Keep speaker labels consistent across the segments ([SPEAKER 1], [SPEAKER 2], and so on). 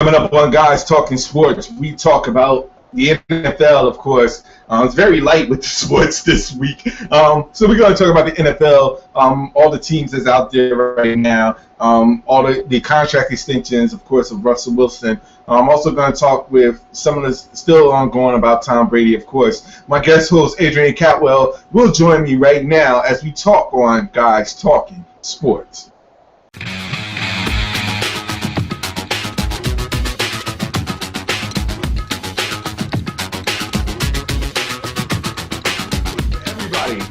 [SPEAKER 1] Coming up on Guys Talking Sports, we talk about the NFL, of course. It's very light with the sports this week. So we're going to talk about the NFL, all the teams that's out there right now, all the contract extensions, of course, of Russell Wilson. I'm also going to talk with some of the still ongoing about Tom Brady, of course. My guest host, Adrian Catwell, will join me right now as we talk on Guys Talking Sports.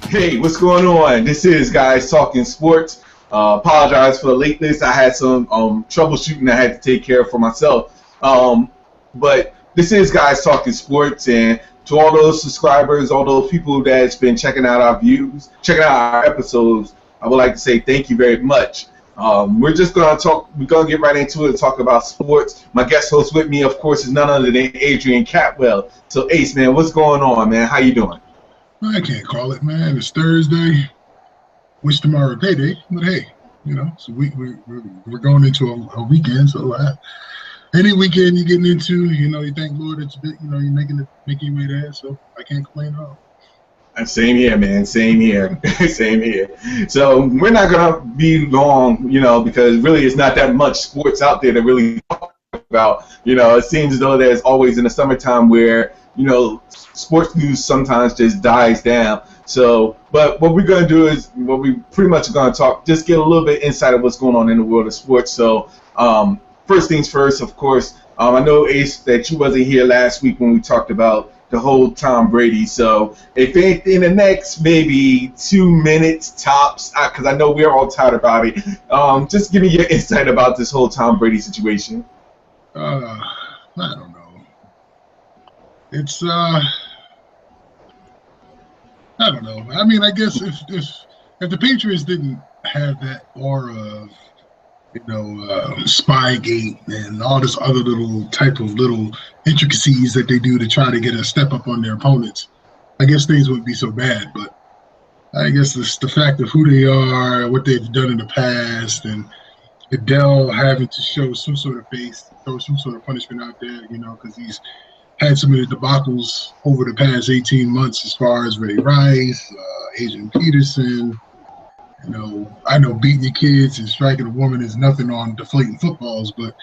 [SPEAKER 1] Hey, what's going on? This is Guys Talking Sports. Apologize for the lateness. I had some troubleshooting I had to take care of for myself. But this is Guys Talking Sports, and to all those subscribers, all those people that's been checking out our views, checking out our episodes, I would like to say thank you very much. We're just going to talk. We're going to get right into it and talk about sports. My guest host with me, of course, is none other than Adrian Catwell. So, Ace, man, what's going on, man? How you doing?
[SPEAKER 2] I can't call it, man. It's Thursday. Wish tomorrow payday, but hey, so we're going into a weekend. So any weekend you're getting into, you thank Lord that you're making your way there. So I can't complain at all.
[SPEAKER 1] Same here, man. Same here. Same here. So we're not gonna be long, because really it's not that much sports out there to really talk about. It seems as though there's always in the summertime where sports news sometimes just dies down. So, but what we're going to do is, what we pretty much are going to talk, just get a little bit insight of what's going on in the world of sports. So, first things first, of course, I know, Ace, that you wasn't here last week when we talked about the whole Tom Brady. So, if in the next maybe 2 minutes tops, because I know we're all tired about it, just give me your insight about this whole Tom Brady situation.
[SPEAKER 2] I don't know. It's I don't know. I mean, I guess if the Patriots didn't have that aura of Spygate and all this other little intricacies that they do to try to get a step up on their opponents, I guess things wouldn't be so bad. But I guess it's the fact of who they are, what they've done in the past, and Adele having to show some sort of face, throw some sort of punishment out there, because he's had some of the debacles over the past 18 months as far as Ray Rice, Adrian Peterson. I know beating your kids and striking a woman is nothing on deflating footballs, but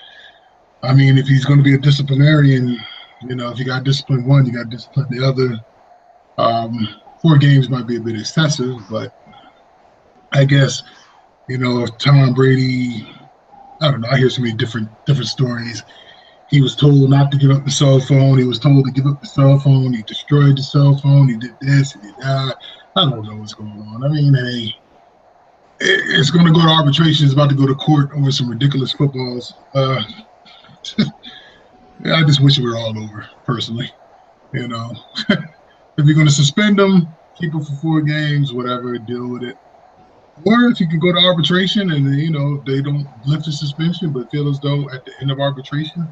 [SPEAKER 2] I mean, if he's going to be a disciplinarian, if you got to discipline one, you got to discipline the other. 4 games might be a bit excessive, but I guess, if Tom Brady, I don't know, I hear so many different stories. He was told not to give up the cell phone. He was told to give up the cell phone. He destroyed the cell phone. He did this. He did that. I don't know what's going on. I mean, hey, it's going to go to arbitration. It's about to go to court over some ridiculous footballs. I just wish it were all over, personally. If you're going to suspend them, keep them for 4 games, whatever, deal with it. Or if you can go to arbitration and, they don't lift the suspension but feel as though at the end of arbitration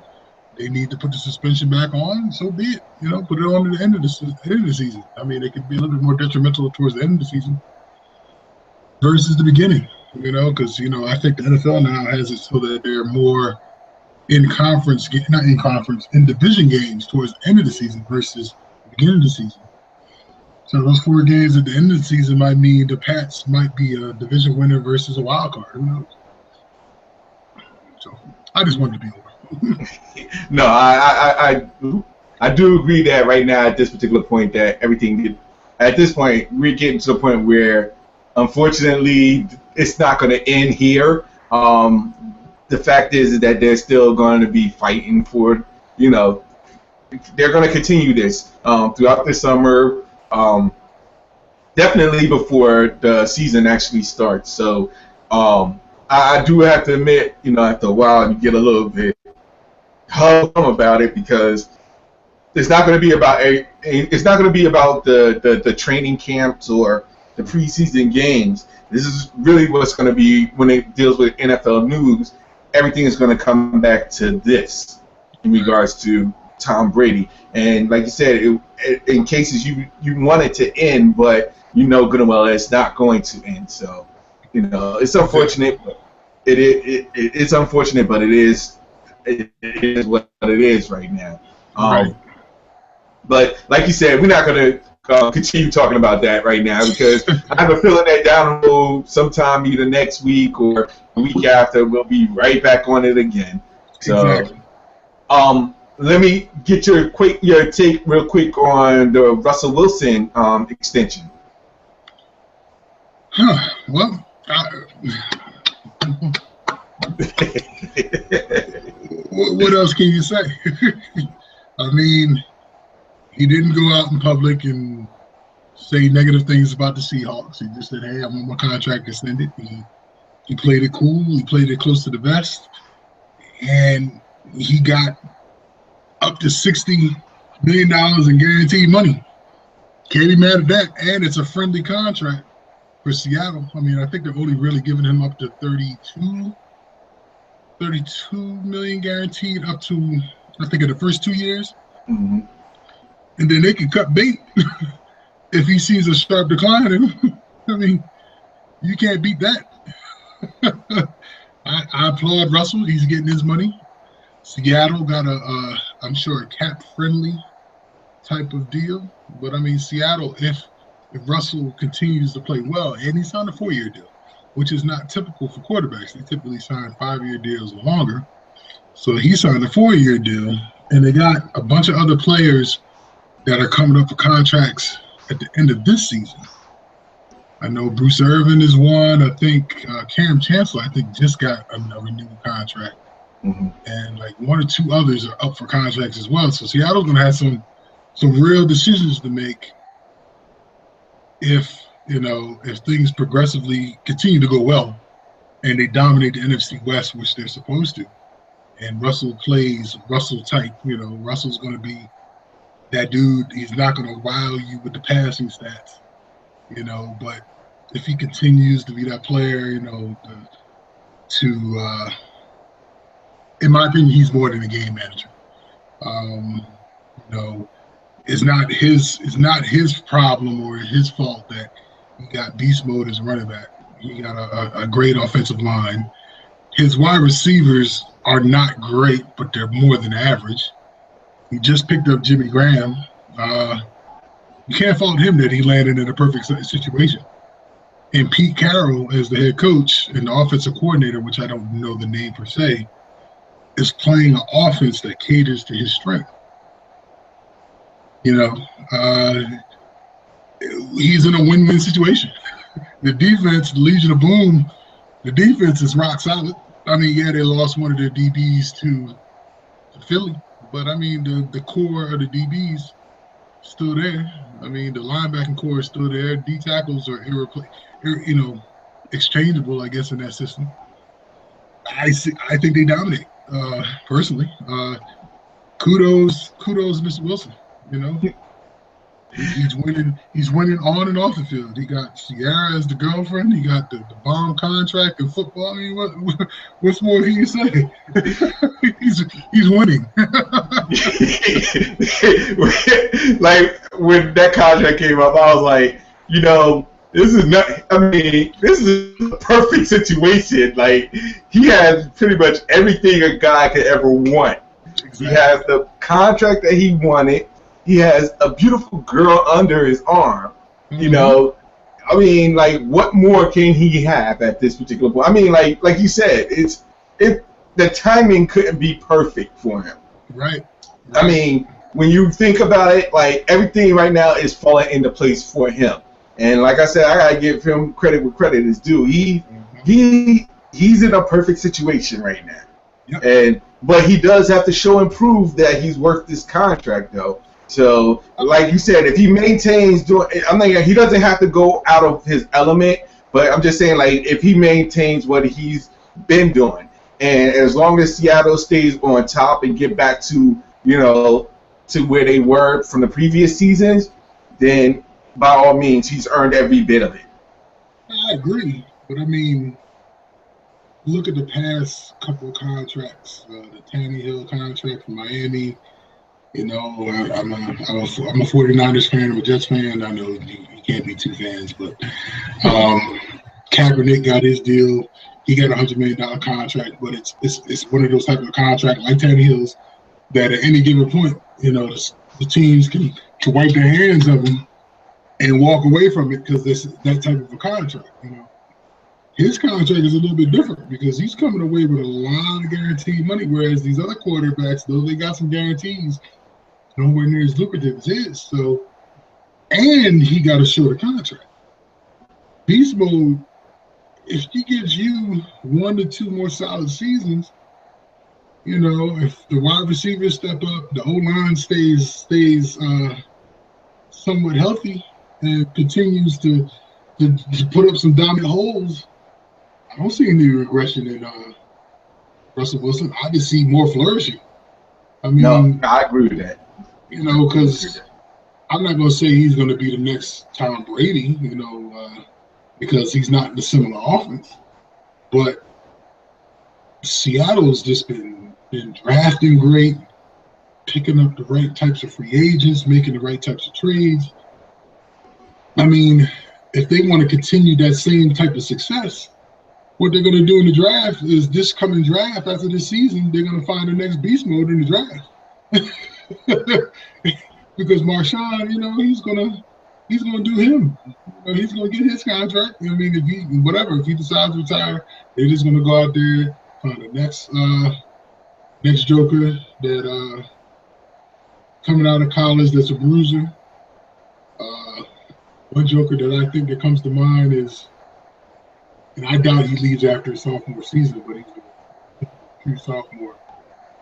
[SPEAKER 2] they need to put the suspension back on, so be it. Put it on at the end of the season. I mean, it could be a little bit more detrimental towards the end of the season versus the beginning, because, I think the NFL now has it so that they're more in division games towards the end of the season versus the beginning of the season. So those 4 games at the end of the season might mean the Pats might be a division winner versus a wild card. Who knows? So I just wanted to be over.
[SPEAKER 1] No, I do agree that right now at this particular point that at this point we're getting to the point where unfortunately it's not going to end here. The fact is that they're still going to be fighting for, they're going to continue this throughout the summer. Definitely before the season actually starts. So I do have to admit, after a while you get a little bit hung about it, because it's not going to be about the training camps or the preseason games. This is really what's going to be when it deals with NFL news. Everything is going to come back to this in regards to Tom Brady. And like you said, in cases you want it to end, but good and well it's not going to end. So, it's unfortunate. It's unfortunate, but it is it is what it is right now.
[SPEAKER 2] Right.
[SPEAKER 1] But like you said, we're not going to continue talking about that right now because I have a feeling that down the road, sometime either next week or the week after, we'll be right back on it again. So,
[SPEAKER 2] Exactly.
[SPEAKER 1] Let me get your take real quick on the Russell Wilson extension.
[SPEAKER 2] Well, what else can you say? I mean, he didn't go out in public and say negative things about the Seahawks. He just said, "Hey, I want my contract extended." He played it cool. He played it close to the vest, and he got up to $60 million in guaranteed money. Can't be mad at that, and it's a friendly contract for Seattle. I mean, I think they're only really giving him up to 32 million guaranteed up to, I think, in the first 2 years.
[SPEAKER 1] Mm-hmm.
[SPEAKER 2] And then they can cut bait if he sees a sharp decline. I mean, you can't beat that. I applaud Russell. He's getting his money. Seattle got I'm sure, a cap-friendly type of deal. But, I mean, Seattle, if Russell continues to play well, and he signed a 4-year deal, which is not typical for quarterbacks. They typically sign 5-year deals or longer. So he signed a 4-year deal, and they got a bunch of other players that are coming up for contracts at the end of this season. I know Bruce Irvin is one. I think Cam Chancellor, just got a renewed contract.
[SPEAKER 1] Mm-hmm.
[SPEAKER 2] And like one or two others are up for contracts as well. So Seattle's going to have some real decisions to make if things progressively continue to go well and they dominate the NFC West, which they're supposed to. And Russell plays Russell type. Russell's going to be that dude. He's not going to wow you with the passing stats, but if he continues to be that player, in my opinion, he's more than a game manager. It's not his problem or his fault that he got beast mode as a running back. He got a great offensive line. His wide receivers are not great, but they're more than average. He just picked up Jimmy Graham. You can't fault him that he landed in a perfect situation. And Pete Carroll, as the head coach and the offensive coordinator, which I don't know the name per se, is playing an offense that caters to his strength. He's in a win-win situation. The defense, the Legion of Boom, the defense is rock solid. I mean, yeah, they lost one of their DBs to Philly, but I mean, the core of the DBs still there. I mean, the linebacking core is still there. D tackles are exchangeable, I guess, in that system. I think they dominate. Personally, kudos, Mr. Wilson. He's winning. He's winning on and off the field. He got Ciara as the girlfriend. He got the bomb contract in football. I mean, what's more can you say? he's winning.
[SPEAKER 1] Like when that contract came up, I was like, this is not. I mean, this is a perfect situation. Like he has pretty much everything a guy could ever want. Exactly. He has the contract that he wanted. He has a beautiful girl under his arm. Mm-hmm. I mean, like, what more can he have at this particular point? I mean, like you said, the timing couldn't be perfect for him.
[SPEAKER 2] Right.
[SPEAKER 1] I mean, when you think about it, like everything right now is falling into place for him. And like I said, I gotta give him credit where credit is due. He's in a perfect situation right now. Yep. But he does have to show and prove that he's worth this contract, though. So, like you said, if he maintains he doesn't have to go out of his element, but I'm just saying, like, if he maintains what he's been doing, and as long as Seattle stays on top and get back to, to where they were from the previous seasons, then by all means, he's earned every bit of it.
[SPEAKER 2] I agree, but I mean, look at the past couple of contracts. The Tannehill contract from Miami. I'm a 49ers fan. I'm a Jets fan. I know you can't be two fans, but Kaepernick got his deal. he got $100 million contract, but it's one of those type of contract like Tannehill's that at any given point, the teams can wipe their hands of him and walk away from it because this that type of a contract. His contract is a little bit different because he's coming away with a lot of guaranteed money, whereas these other quarterbacks, though they got some guarantees, nowhere near as lucrative as his. So, and he got a shorter contract. Beast mode, if he gives you 1 to 2 more solid seasons, if the wide receivers step up, the O-line stays somewhat healthy and continues to put up some dominant holes, I don't see any regression in Russell Wilson. I just see more flourishing. I mean,
[SPEAKER 1] no, I agree with that.
[SPEAKER 2] Because I'm not going to say he's going to be the next Tom Brady, because he's not in a similar offense. But Seattle's just been drafting great, picking up the right types of free agents, making the right types of trades. I mean, if they want to continue that same type of success, what they're going to do in the draft is this coming draft after this season, they're going to find the next beast mode in the draft. Because Marshawn, he's gonna do him. He's gonna get his contract. I mean, if he decides to retire, they're just gonna go out there, find the next joker that coming out of college that's a bruiser. One joker that I think that comes to mind is, and I doubt he leaves after his sophomore season, but he's a true sophomore.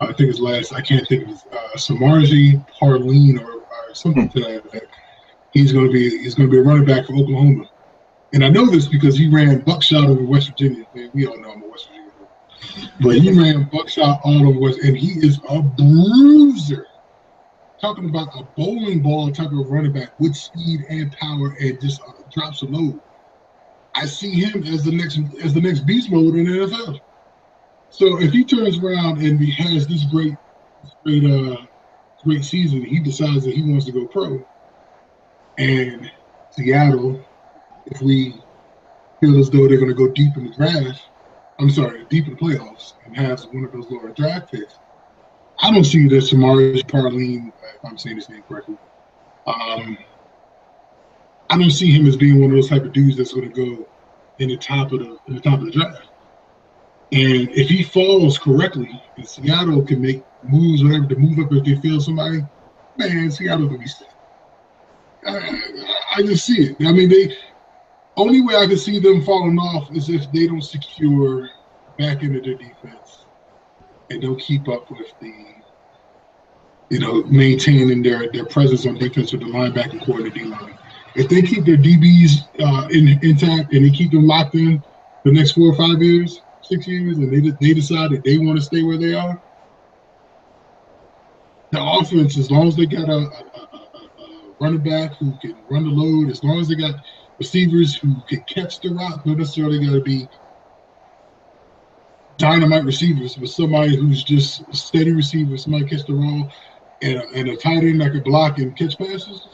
[SPEAKER 2] I think his last, I can't think of his, Samarji Parleen or something to that effect. He's going to be a running back for Oklahoma. And I know this because he ran buckshot over West Virginia. We all know I'm a West Virginia boy. But he ran buckshot all over West, and he is a bruiser. Talking about a bowling ball type of running back with speed and power and just drops a load. I see him as the next beast mode in the NFL. So if he turns around and he has this great season, he decides that he wants to go pro. And Seattle, if we feel as though they're going to go deep in the draft, deep in the playoffs and have one of those lower draft picks, I don't see that Samari Parleen, if I'm saying his name correctly, I don't see him as being one of those type of dudes that's going to go in the top of the draft. And if he falls correctly, and Seattle can make moves, whatever, to move up if they feel somebody, man, Seattle's gonna be sick. I just see it. I mean, only way I can see them falling off is if they don't secure back into their defense and don't keep up with maintaining their presence on defense with the linebacker core and the D-line. If they keep their DBs intact and they keep them locked in the next 4 or 5 years, 6 years, and they decide that they want to stay where they are, the offense, as long as they got a running back who can run the load, as long as they got receivers who can catch the rock, not necessarily got to be dynamite receivers, but somebody who's just a steady receiver, somebody catch the ball, and a tight end that can block and catch passes,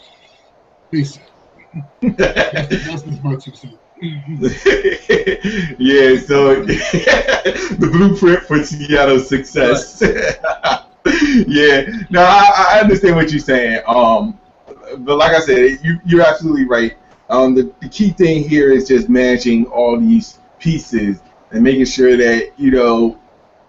[SPEAKER 2] they set. That's just my 2 cents.
[SPEAKER 1] Yeah, so the blueprint for Seattle's success. Right. Yeah, no, I understand what you're saying. But like I said, you're absolutely right. The key thing here is just managing all these pieces and making sure that,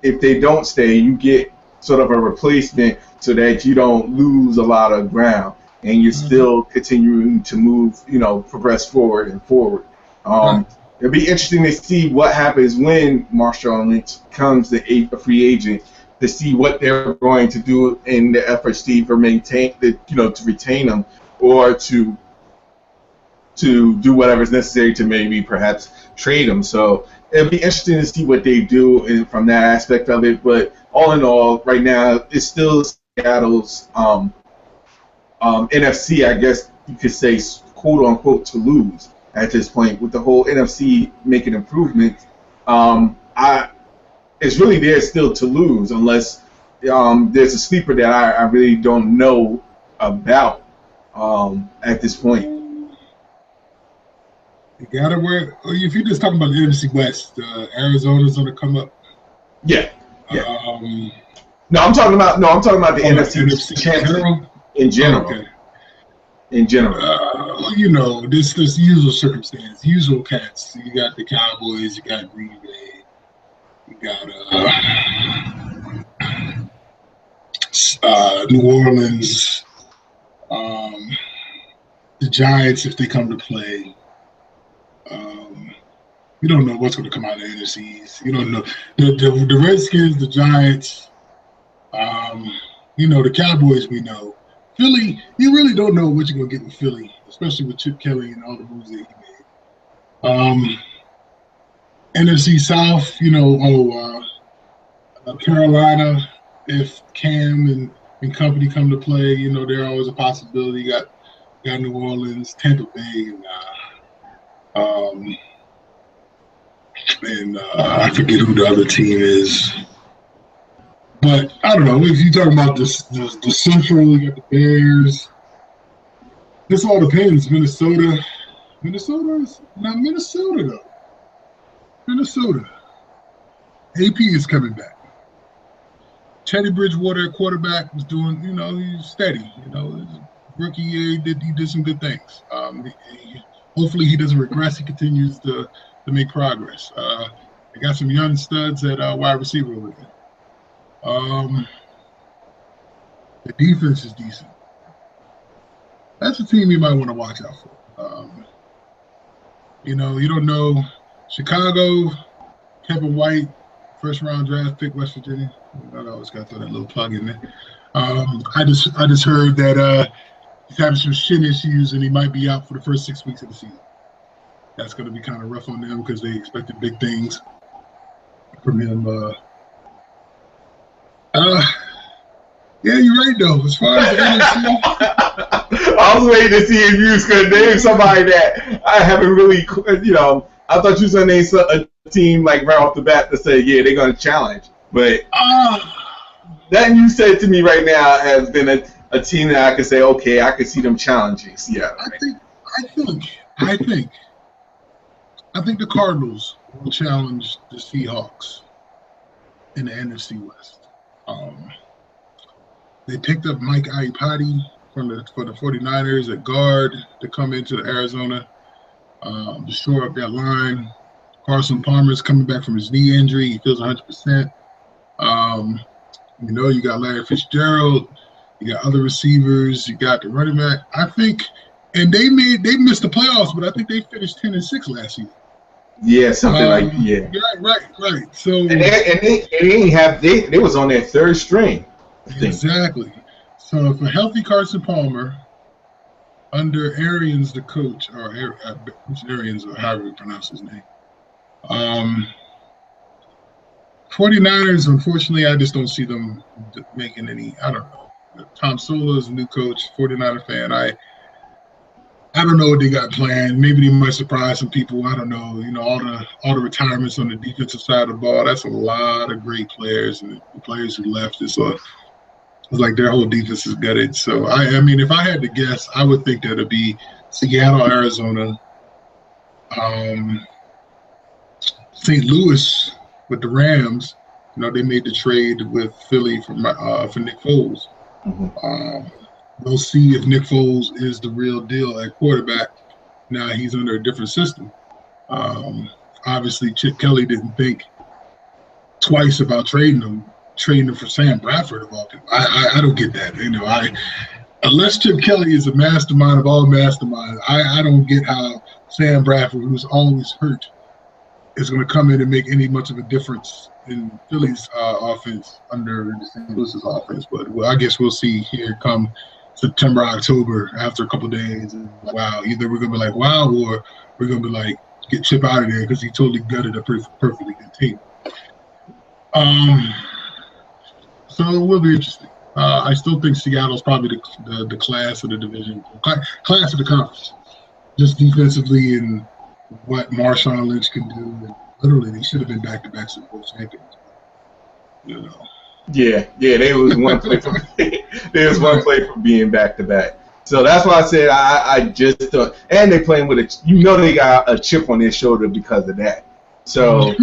[SPEAKER 1] if they don't stay, you get sort of a replacement so that you don't lose a lot of ground and you're still continuing to move, progress forward and forward. It'll be interesting to see what happens when Marshawn Lynch becomes a free agent, to see what they're going to do in the efforts to either to retain them or to do whatever is necessary to maybe perhaps trade them. So it'll be interesting to see what they do from that aspect of it. But all in all, right now, it's still Seattle's NFC, I guess you could say, quote unquote, to lose at this point, with the whole NFC making improvements. It's really there still to lose unless there's a sleeper that I really don't know about at this point.
[SPEAKER 2] You gotta wear. If you're just talking about the NFC West, Arizona's gonna come up.
[SPEAKER 1] Yeah, yeah.
[SPEAKER 2] Um,
[SPEAKER 1] No, I'm talking about the NFC
[SPEAKER 2] in general.
[SPEAKER 1] In general.
[SPEAKER 2] Okay.
[SPEAKER 1] In general.
[SPEAKER 2] This usual circumstance, usual cats. You got the Cowboys, you got Green Bay, you got New Orleans, the Giants if they come to play. You don't know what's going to come out of the NFCs. You don't know the Redskins, the Giants. The Cowboys. We know Philly. You really don't know what you're going to get with Philly, especially with Chip Kelly and all the moves that he made. NFC South. Carolina. If Cam and company come to play, they're always a possibility. You got New Orleans, Tampa Bay, and I forget who the other team is. But I don't know. If you're talking about the Central, you got the Bears. This all depends. Minnesota is not Minnesota though. Minnesota. AP is coming back. Teddy Bridgewater at quarterback was doing, he's steady. Rookie year, he did some good things. Hopefully he doesn't regress. He continues to make progress. They got some young studs at wide receiver over there. The defense is decent. That's a team you might want to watch out for. You don't know. Chicago, Kevin White, first round draft pick, West Virginia. I always got to throw that little plug in there. I just heard that he's having some shin issues and he might be out for the first 6 weeks of the season. That's going to be kind of rough on them because they expected big things from him. Yeah, you're right though. As far as the NFC,
[SPEAKER 1] I was waiting to see if you was going to name somebody that I haven't really, I thought you was going to name a team like right off the bat to say, yeah, they're going to challenge. But that you said to me right now has been a team that I could say, okay, I could see them challenging Seattle.
[SPEAKER 2] I think the Cardinals will challenge the Seahawks in the NFC West. They picked up Mike Iupati for the 49ers at guard to come into Arizona to shore up that line. Carson Palmer's coming back from his knee injury. He feels 100%. You got Larry Fitzgerald. You got other receivers. You got the running back. I think, and they missed the playoffs, but I think they finished 10-6 last season.
[SPEAKER 1] Yeah, something like yeah.
[SPEAKER 2] Right. So
[SPEAKER 1] and they was on their third string.
[SPEAKER 2] Exactly. So if a healthy Carson Palmer under Arians, the coach, or Arians, or however you pronounce his name. 49ers, unfortunately, I just don't see them making any. I don't know. Tom Sola is a new coach, 49er fan. I don't know what they got planned. Maybe they might surprise some people. I don't know. All the retirements on the defensive side of the ball. That's a lot of great players, and the players who left. It's like their whole defense is gutted. So I mean, if I had to guess, I would think that it'd be Seattle, Arizona, St. Louis with the Rams. They made the trade with Philly for Nick Foles. Mm-hmm. We'll see if Nick Foles is the real deal at quarterback. Now he's under a different system. Obviously, Chip Kelly didn't think twice about trading him for Sam Bradford of all people. I don't get that. Unless Chip Kelly is a mastermind of all masterminds, I don't get how Sam Bradford, who's always hurt, is going to come in and make any much of a difference in Philly's offense under St. Louis's offense. But I guess we'll see here come September, October, after a couple of days. And wow, either we're going to be like, wow, or we're going to be like, get Chip out of there because he totally gutted a perfectly good team. So it will be interesting. I still think Seattle's probably the class of the division, class of the conference, just defensively and what Marshawn Lynch can do. And literally, they should have been back-to-back Super Bowl champions.
[SPEAKER 1] Yeah, they was one play from being back-to-back. So that's why I said I just and they playing with they got a chip on their shoulder because of that. So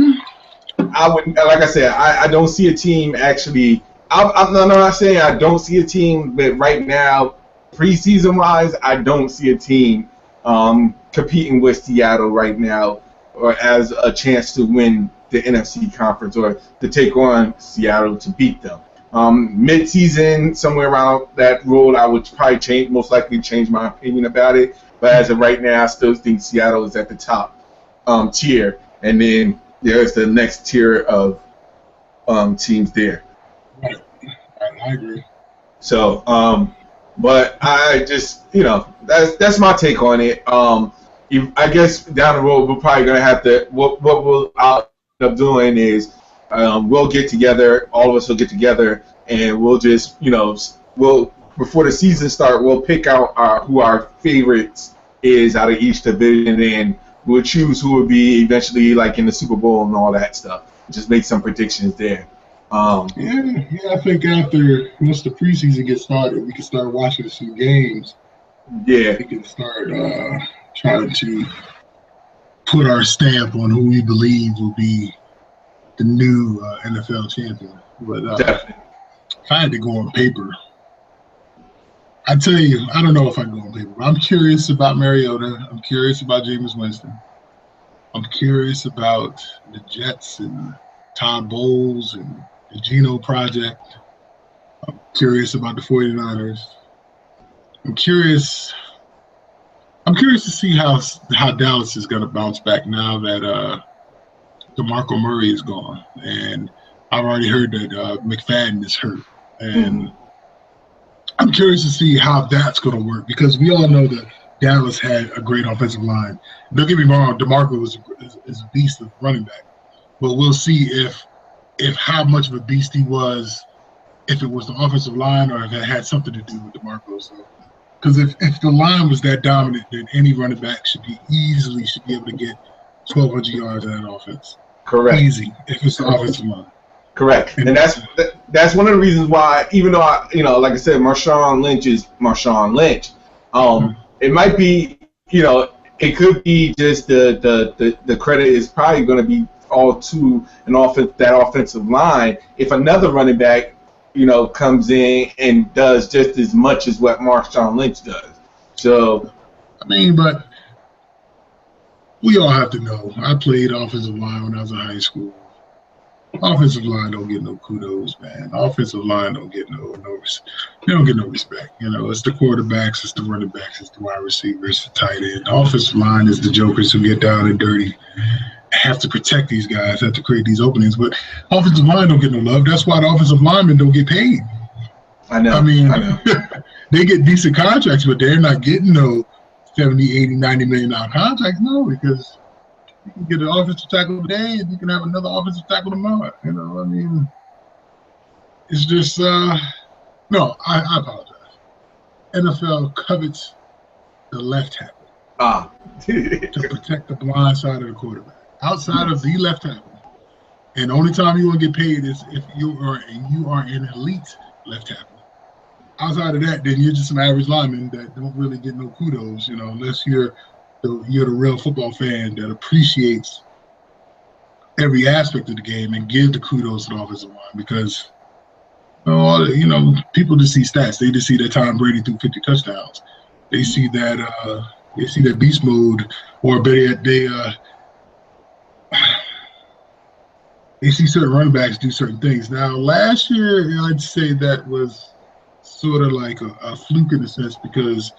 [SPEAKER 1] I wouldn't, like I said, I don't see a team actually. I'm not saying I don't see a team, but right now, preseason wise, I don't see a team competing with Seattle right now, or as a chance to win the NFC conference or to take on Seattle to beat them. Mid-season, somewhere around that road, I would probably most likely change my opinion about it. But as of right now, I still think Seattle is at the top tier, and then there's the next tier of teams there.
[SPEAKER 2] Right. I agree.
[SPEAKER 1] So, but I just, that's my take on it. I guess down the road we're probably gonna have to. What we'll end up doing is we'll get together. All of us will get together, and we'll just, we'll before the season start, we'll pick out who our favorites is out of each division, and we'll choose who will be eventually like in the Super Bowl and all that stuff. Just make some predictions there.
[SPEAKER 2] I think once the preseason gets started, we can start watching some games.
[SPEAKER 1] Yeah,
[SPEAKER 2] we can start trying to put our stamp on who we believe will be the new NFL champion. But
[SPEAKER 1] definitely.
[SPEAKER 2] If I had to go on paper, I tell you, I don't know if I go on paper. I'm curious about Mariota. I'm curious about Jameis Winston. I'm curious about the Jets and Todd Bowles and the Geno Project. I'm curious about the 49ers. I'm curious to see how Dallas is going to bounce back now that DeMarco Murray is gone. And I've already heard that McFadden is hurt. And I'm curious to see how that's going to work, because we all know that Dallas had a great offensive line. Don't get me wrong, DeMarco is a beast of running back. But we'll see if how much of a beast he was, if it was the offensive line or if it had something to do with DeMarco. So, because if the line was that dominant, then any running back should be able to get 1,200 yards in that offense.
[SPEAKER 1] Correct.
[SPEAKER 2] Easy, if it's the offensive line.
[SPEAKER 1] Correct. And that's one of the reasons why, even though like I said, Marshawn Lynch is Marshawn Lynch. It might be, it could be just the credit is probably going to be all to that offensive line. If another running back, comes in and does just as much as what Marshawn Lynch does. So,
[SPEAKER 2] but we all have to know. I played offensive line when I was in high school. Offensive line don't get no kudos, man. Offensive line don't get no they don't get no respect. It's the quarterbacks, it's the running backs, it's the wide receivers, the tight end. The offensive line is the jokers who get down and dirty, have to protect these guys, have to create these openings. But offensive line don't get no love. That's why the offensive linemen don't get paid.
[SPEAKER 1] I know.
[SPEAKER 2] They get decent contracts, but they're not getting no 70, 80, 90 million dollar contracts. No, because you can get an offensive tackle today and you can have another offensive tackle tomorrow. It's just no, I apologize. NFL covets the left tackle to protect the blind side of the quarterback. Outside of the left tackle, and the only time you want to get paid is if you are an elite left tackle. Outside of that, then you're just some average lineman that don't really get no kudos, unless you're the real football fan that appreciates every aspect of the game and give the kudos to the offensive line, because people just see stats. They just see that Tom Brady threw 50 touchdowns. They see that beast mode, or they see certain running backs do certain things. Now, last year, I'd say that was sort of like a fluke in a sense, because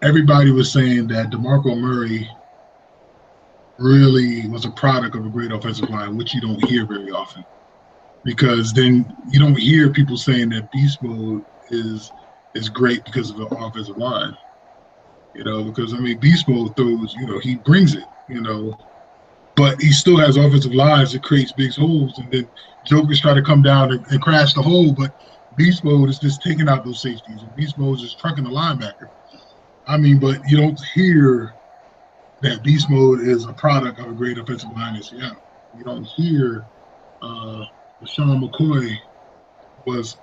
[SPEAKER 2] everybody was saying that DeMarco Murray really was a product of a great offensive line, which you don't hear very often, because then you don't hear people saying that beast mode is great because of the offensive line. Because beast mode throws, he brings it, but he still has offensive lines that creates big holes, and then jokers try to come down and crash the hole, but beast mode is just taking out those safeties, and beast mode is just trucking the linebacker. But you don't hear that beast mode is a product of a great offensive line in Seattle. You don't hear Sean McCoy was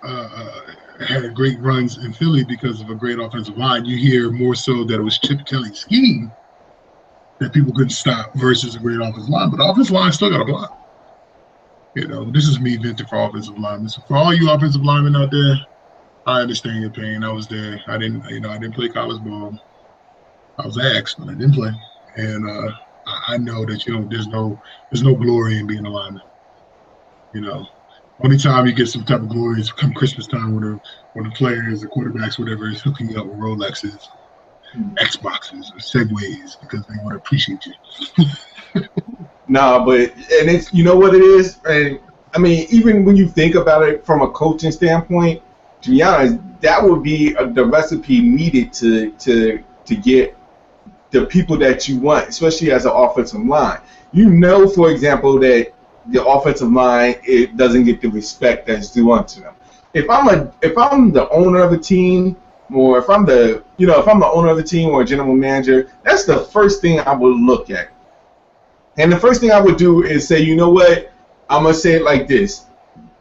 [SPEAKER 2] had great runs in Philly because of a great offensive line. You hear more so that it was Chip Kelly's scheme that people couldn't stop versus a great offensive line. But the offensive line still got a block. This is me venting for offensive linemen. So for all you offensive linemen out there, I understand your pain. I was there. I didn't play college ball. I was asked, but I didn't play. And I know that there's no glory in being a lineman. Only time you get some type of glory is come Christmas time when the players, the quarterbacks, whatever, is hooking you up with Rolexes, Xboxes, or Segways because they want to appreciate you.
[SPEAKER 1] Nah, and it's, you know what it is? And I mean, even when you think about it from a coaching standpoint, to be honest, that would be the recipe needed to get the people that you want, especially as an offensive line. For example, that the offensive line, it doesn't get the respect that's due unto them. If I'm the owner of a team, or if I'm the owner of the team or a general manager, that's the first thing I would look at. And the first thing I would do is say, you know what? I'm gonna say it like this: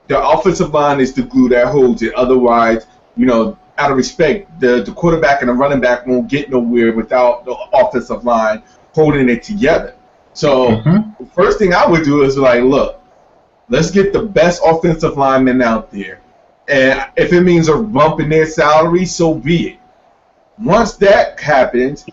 [SPEAKER 1] the offensive line is the glue that holds it. Otherwise, out of respect, the quarterback and the running back won't get nowhere without the offensive line holding it together. So the first thing I would do is like, look, let's get the best offensive linemen out there. And if it means a bump in their salary, so be it. Once that happens,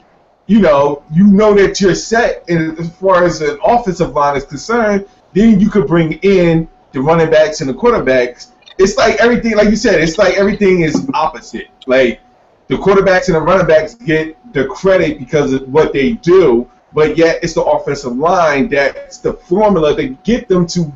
[SPEAKER 1] you know that you're set as far as an offensive line is concerned. Then you could bring in the running backs and the quarterbacks. It's like everything, like you said, it's like everything is opposite. Like the quarterbacks and the running backs get the credit because of what they do, but yet it's the offensive line that's the formula to get them to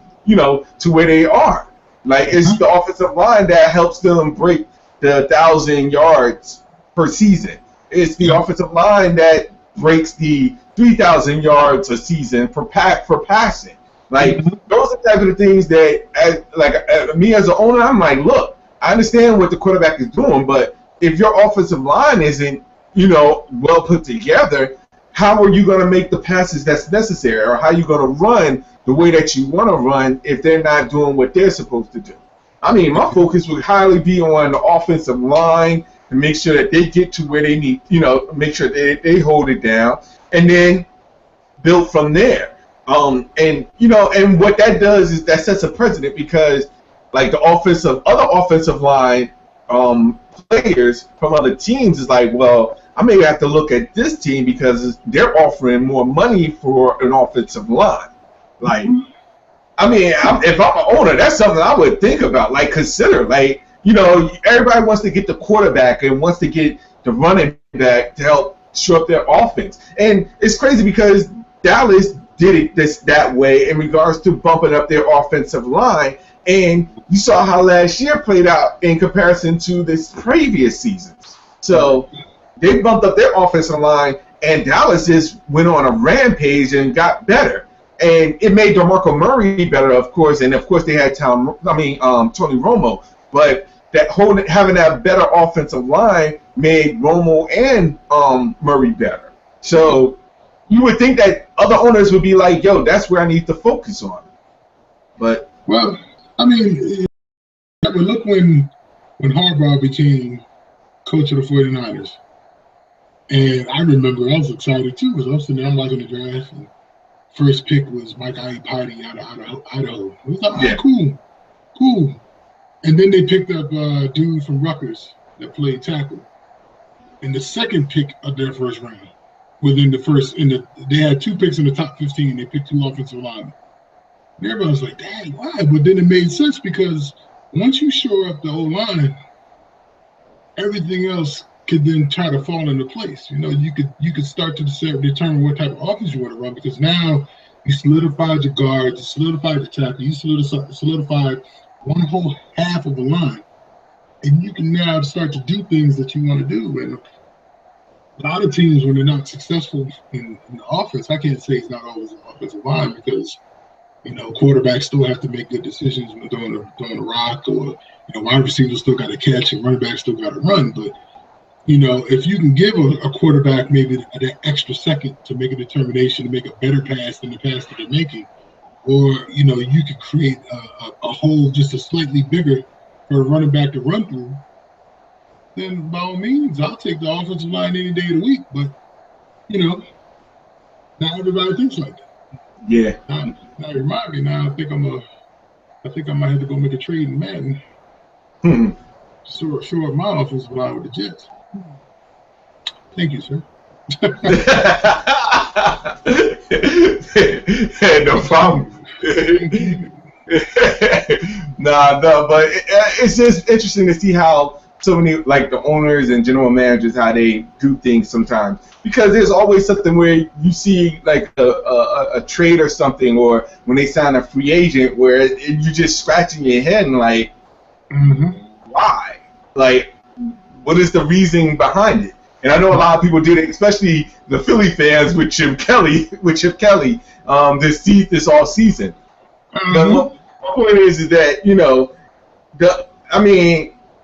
[SPEAKER 1] where they are. Like it's the offensive line that helps them break the 1,000 yards per season. It's the offensive line that breaks the 3,000 yards a season for passing. Like those are the type of things that, me as an owner, I'm like, look, I understand what the quarterback is doing, but if your offensive line isn't, well put together, how are you going to make the passes that's necessary, or how are you going to run the way that you want to run if they're not doing what they're supposed to do? I mean, my focus would highly be on the offensive line to make sure that they get to where they need, make sure they hold it down, and then build from there. And what that does is that sets a precedent, because like other offensive line players from other teams is like, well, I may have to look at this team because they're offering more money for an offensive line. Like, I mean, if I'm an owner, that's something I would think about, like consider, like, everybody wants to get the quarterback and wants to get the running back to help show up their offense. And it's crazy because Dallas did it that way in regards to bumping up their offensive line. And you saw how last year played out in comparison to this previous season. So they bumped up their offensive line, and Dallas just went on a rampage and got better. And it made DeMarco Murray better, of course, and of course they had Tony Romo. But having that better offensive line made Romo and Murray better. So you would think that other owners would be like, yo, that's where I need to focus on. But
[SPEAKER 2] I mean, look when Harbaugh became coach of the 49ers. And I remember I was excited too, because I'm sitting there, I'm watching the draft, and first pick was Mike Iupati out of Idaho. It was like, cool. And then they picked up a dude from Rutgers that played tackle. And the second pick of their first round, they had 2 picks in the top 15. They picked 2 offensive linemen. And everybody was like, dang, why? But then it made sense, because once you shore up the O-line, everything else could then try to fall into place. You could start to determine what type of offense you want to run, because now you solidified your guards, you solidified the tackle, you solidified one whole half of the line, and you can now start to do things that you want to do. And a lot of teams, when they're not successful in the offense, I can't say it's not always an offensive line, because quarterbacks still have to make good decisions when throwing a rock, or wide receivers still got to catch and running backs still got to run. But if you can give a quarterback maybe that extra second to make a determination, to make a better pass than the pass that they're making, or you could create a hole just a slightly bigger for a running back to run through, then by all means, I'll take the offensive line any day of the week. But not everybody thinks like that.
[SPEAKER 1] Yeah.
[SPEAKER 2] Now you remind me. Now I think I might have to go make a trade in Madden. Shore up my offensive line with the Jets. Thank you, sir.
[SPEAKER 1] No problem. No, but it's just interesting to see how so many, like the owners and general managers, how they do things sometimes. Because there's always something where you see like a trade or something, or when they sign a free agent, where you're just scratching your head and like, why? Like, what is the reasoning behind it? And I know a lot of people did it, especially the Philly fans with Chip Kelly, this all season. But my point is that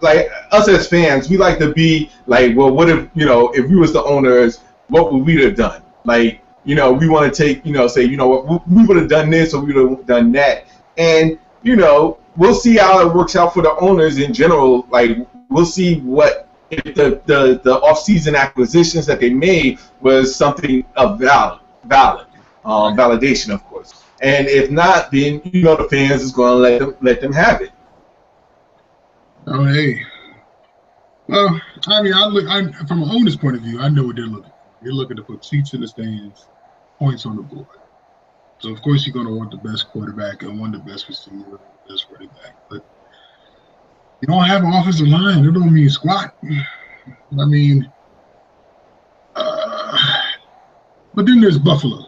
[SPEAKER 1] like us as fans, we like to be like, well, what if if we was the owners, what would we have done? Like, we want to take, say, what, we would have done this or we would have done that, and we'll see how it works out for the owners in general. Like, we'll see what. If the off-season acquisitions that they made was something of valid validation, of course, and if not, then the fans is going to let them have it.
[SPEAKER 2] Oh, hey. Well, I mean, from an owner's point of view, I know what they're looking for. They're looking to put seats in the stands, points on the board. So of course you're going to want the best quarterback and one of the best receiver, the best running back, but you don't have an offensive line. It don't mean squat. I mean, but then there's Buffalo.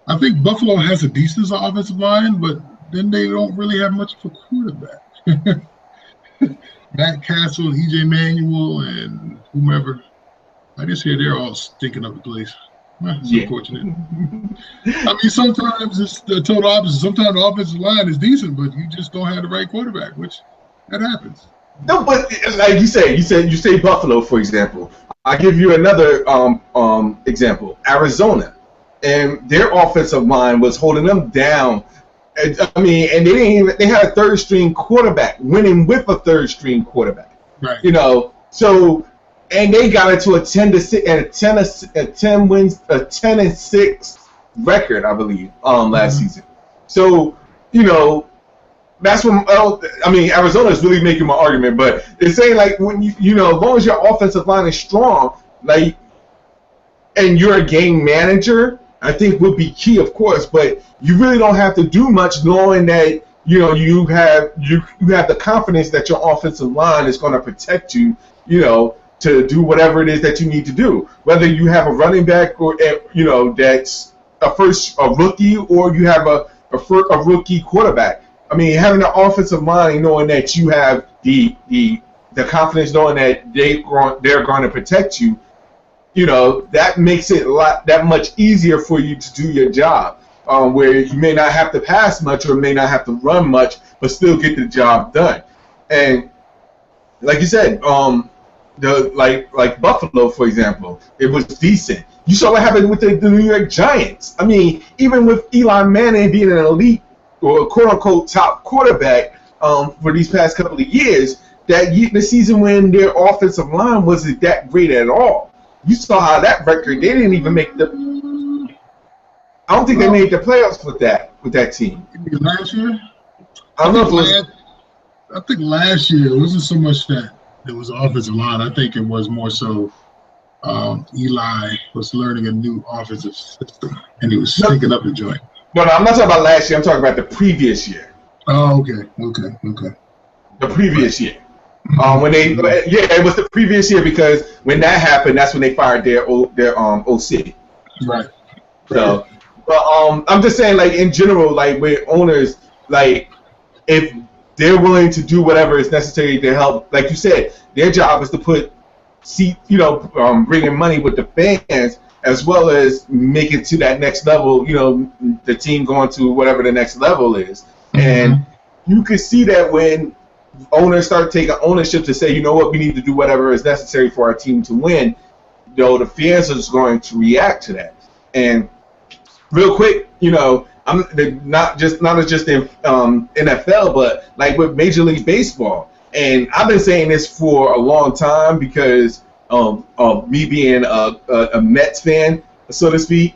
[SPEAKER 2] I think Buffalo has a decent offensive line, but then they don't really have much of a quarterback. Matt Castle, EJ Manuel, and whomever. I just hear they're all stinking up the place. It's unfortunate. I mean, sometimes it's the total opposite. Sometimes the offensive line is decent, but you just don't have the right quarterback, which that happens.
[SPEAKER 1] No, but like you say Buffalo, for example. I'll give you another example. Arizona, and their offensive line was holding them down. I mean, and they had a third string quarterback, winning with a third string quarterback.
[SPEAKER 2] Right.
[SPEAKER 1] So. And they got into a 10-6 and a 10-6 record, I believe, last season. So, that's when Arizona is really making my argument, but they're saying like when as long as your offensive line is strong, like, and you're a game manager, I think would be key, of course. But you really don't have to do much, knowing that you have the confidence that your offensive line is going to protect you, to do whatever it is that you need to do. Whether you have a running back or that's a rookie, or you have a rookie quarterback. I mean, having an offensive line, knowing that you have the confidence, knowing that they're going to protect you, that makes it that much easier for you to do your job. Where you may not have to pass much or may not have to run much, but still get the job done. And like you said, like Buffalo, for example, it was decent. You saw what happened with the New York Giants. I mean, even with Eli Manning being an elite or quote-unquote top quarterback for these past couple of years, the season when their offensive line wasn't that great at all. You saw how that record, they didn't even make I don't think they made the playoffs with that team.
[SPEAKER 2] Last year?
[SPEAKER 1] I don't know if it was.
[SPEAKER 2] I think last year it wasn't so much that it was offensive line. I think it was more so Eli was learning a new offensive system, and he was sticking up the joint.
[SPEAKER 1] No, I'm not talking about last year. I'm talking about the previous year.
[SPEAKER 2] Oh, okay.
[SPEAKER 1] The previous year. It was the previous year, because when that happened, that's when they fired their OC.
[SPEAKER 2] Right.
[SPEAKER 1] So, but I'm just saying, like, in general, like, with owners, like, if they're willing to do whatever is necessary to help, like you said, their job is to put bringing money with the fans, as well as make it to that next level, the team going to whatever the next level is. And you can see that when owners start taking ownership to say, we need to do whatever is necessary for our team to win, the fans are just going to react to that. And real quick, I'm not just in NFL, but like with Major League Baseball, And I've been saying this for a long time because of me being a Mets fan, so to speak.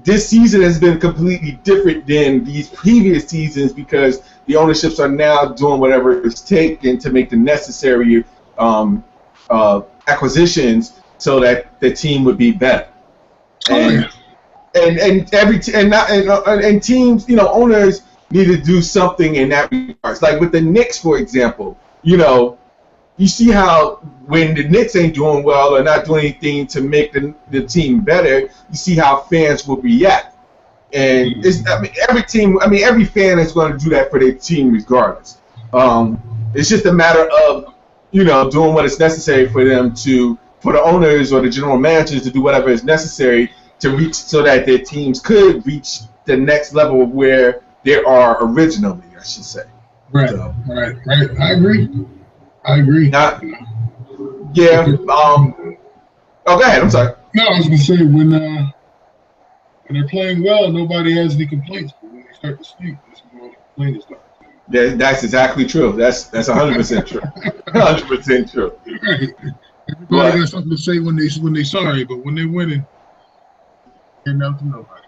[SPEAKER 1] This season has been completely different than these previous seasons because the ownerships are now doing whatever it's taken to make the necessary acquisitions so that the team would be better. And and teams, owners need to do something in that regards. Like with the Knicks, for example, you see how when the Knicks ain't doing well or not doing anything to make the team better, you see how fans will react. And every fan is going to do that for their team regardless. It's just a matter of, doing what is necessary for the owners or the general managers to do whatever is necessary to reach so that their teams could reach the next level of where they are originally, I should say.
[SPEAKER 2] Right,
[SPEAKER 1] so.
[SPEAKER 2] right. I agree.
[SPEAKER 1] Yeah. Go ahead. I'm sorry.
[SPEAKER 2] No, I was gonna say when they're playing well, nobody has any complaints. But when they start to stink, that's when all the complaints start.
[SPEAKER 1] Yeah, that's exactly true. That's 100% true. 100% true.
[SPEAKER 2] Right. Everybody got something to say when they sorry, but when they're winning, they're not to nobody.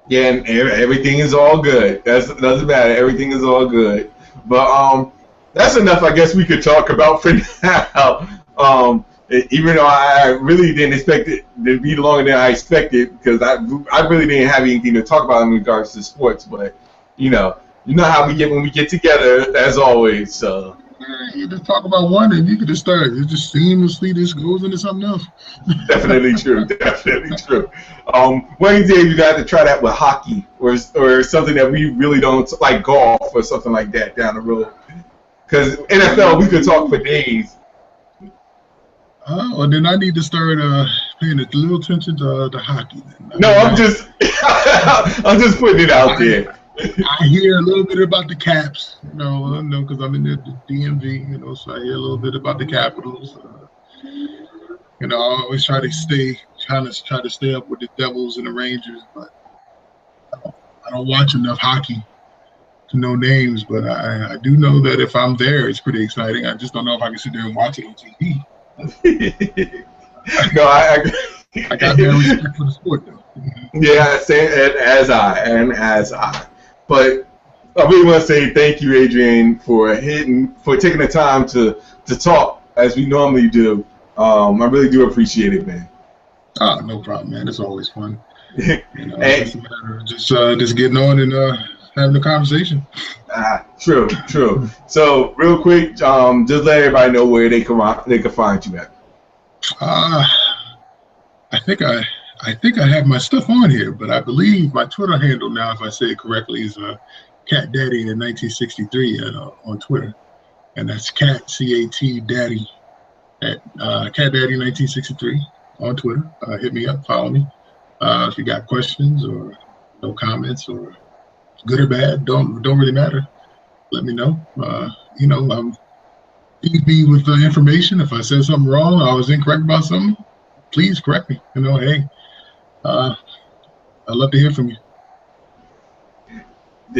[SPEAKER 1] Yeah, and everything is all good. Doesn't matter. Everything is all good. But that's enough. I guess we could talk about for now. Even though I really didn't expect it to be longer than I expected, because I really didn't have anything to talk about in regards to sports. But you know how we get when we get together, as always. So
[SPEAKER 2] you just talk about one, and you could just start. It just seamlessly just goes into something else.
[SPEAKER 1] Definitely true. Definitely true. One day you got to try that with hockey or something that we really don't like, golf or something like that down the road. Because NFL, we could talk for days.
[SPEAKER 2] Well, then I need to start paying a little attention to hockey. Then.
[SPEAKER 1] No, I'm just putting it out there.
[SPEAKER 2] I hear a little bit about the Caps, because I'm in the DMV, so I hear a little bit about the Capitals. I always try to stay up with the Devils and the Rangers, but I don't watch enough hockey to know names. But I do know that if I'm there, it's pretty exciting. I just don't know if I can sit there and watch it on TV.
[SPEAKER 1] No, I
[SPEAKER 2] got that respect for the sport, though.
[SPEAKER 1] Yeah, same as I. But I really want to say thank you, Adrian, for taking the time to talk as we normally do. I really do appreciate it, man.
[SPEAKER 2] No problem, man. It's always fun. It's a matter of just getting on and having a conversation.
[SPEAKER 1] True. So, real quick, just let everybody know where they can find you at.
[SPEAKER 2] I think I have my stuff on here, but I believe my Twitter handle now, if I say it correctly, is Cat Daddy in 1963 on Twitter, and that's Cat CAT Daddy at Cat Daddy 1963 on Twitter. Hit me up, follow me. If you got questions or no comments or good or bad, don't really matter. Let me know. Feed me with the information. If I said something wrong, I was incorrect about something, please correct me. Hey. I'd love to hear from you.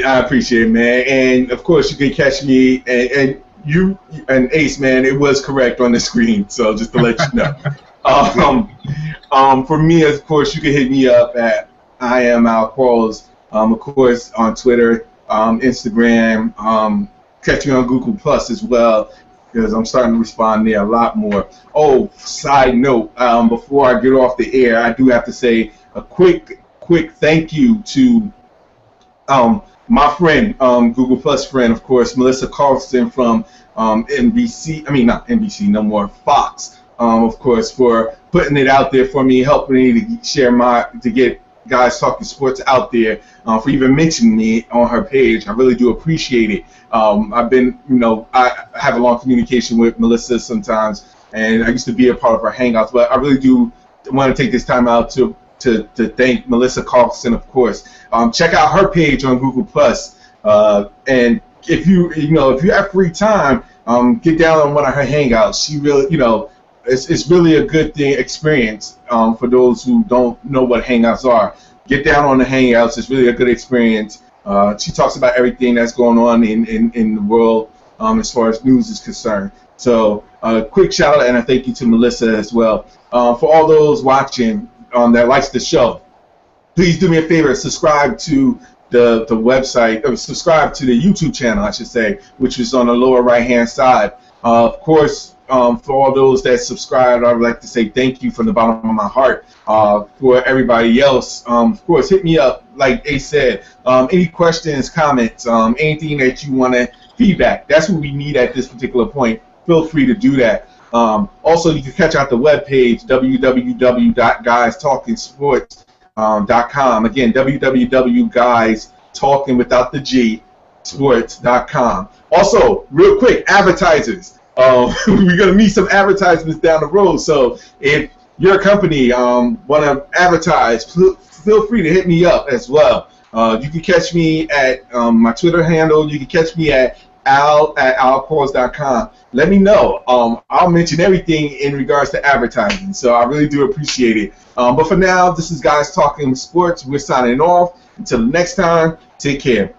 [SPEAKER 1] I appreciate it, man. And of course, you can catch me and you and Ace, man. It was correct on the screen, so just to let you know. For me, of course, you can hit me up at I am Al Quarles. Of course, on Twitter, Instagram. Catch me on Google Plus as well, because I'm starting to respond there a lot more. Oh, side note, before I get off the air, I do have to say a quick thank you to my friend, Google Plus friend, of course, Melissa Carlson from NBC. I mean, not NBC, no more, Fox. Of course, for putting it out there for me, helping me to share to get Guys Talking Sports out there, for even mentioning me on her page. I really do appreciate it. I've been, I have a long communication with Melissa sometimes, and I used to be a part of her hangouts, but I really do want to take this time out to thank Melissa Carlson, of course. Check out her page on Google Plus, and if you have free time, get down on one of her hangouts. She really, it's really a good experience for those who don't know what hangouts are. Get down on the hangouts. It's really a good experience. She talks about everything that's going on in the world as far as news is concerned. So quick shout out and a thank you to Melissa as well. For all those watching that likes the show, please do me a favor, subscribe to the website, or subscribe to the YouTube channel, I should say, which is on the lower right-hand side. Of course, for all those that subscribe, I would like to say thank you from the bottom of my heart. For everybody else, of course, hit me up, like Ace said. Any questions, comments, anything that you want to feedback, that's what we need at this particular point. Feel free to do that. Also, you can catch out the webpage, www.guystalkinsports.com. Again, www.guystalkin without the G, sports.com. Also, real quick, advertisers. We're going to meet some advertisements down the road. So if your company want to advertise, feel free to hit me up as well. You can catch me at my Twitter handle. You can catch me at al@alpause.com. Let me know. I'll mention everything in regards to advertising. So I really do appreciate it. But for now, this is Guys Talking Sports. We're signing off. Until next time, take care.